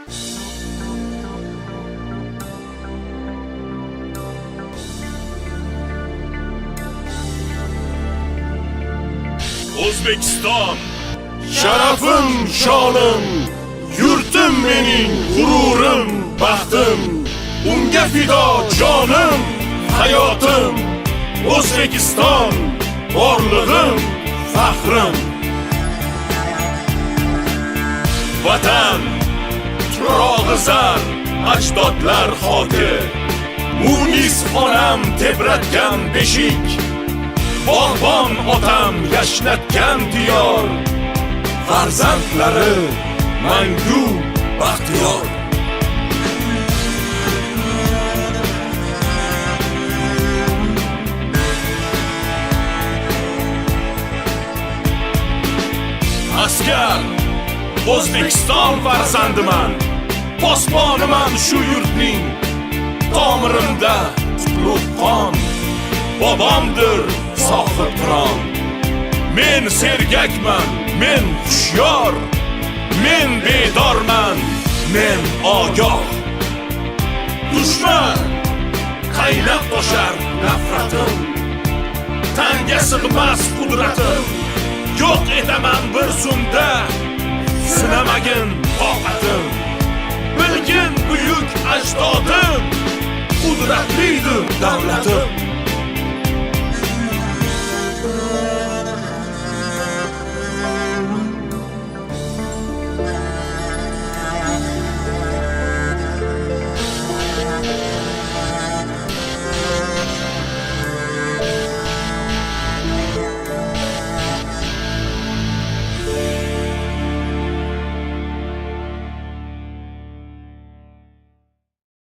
O'zbekiston sharafim, shonim, yurtim mening, g'ururim, baxtim, unga fido jonim, hayotim. O'zbekiston borlig'im, faxrim. Vatan turog'i zar, ajdodlar xoti, munis onam tebratgan beshik, bog'bon otam yashnatgan diyor, farzandlari mangu baxtiyor. Askar, O'zbekiston farzandiman, posboniman shu yurtning, tomirimda qutlug' qon, bobomdir sohib qiron. Men sergakman, men hushyor, men bedorman, men ogoh. Dushman qaynab toshar nafratim, tanga sig'mas qudratim, yo'q etaman bir zumda sinamagin toqatim. Bilgin buyuk ajdodim, qudratlidir davlatim.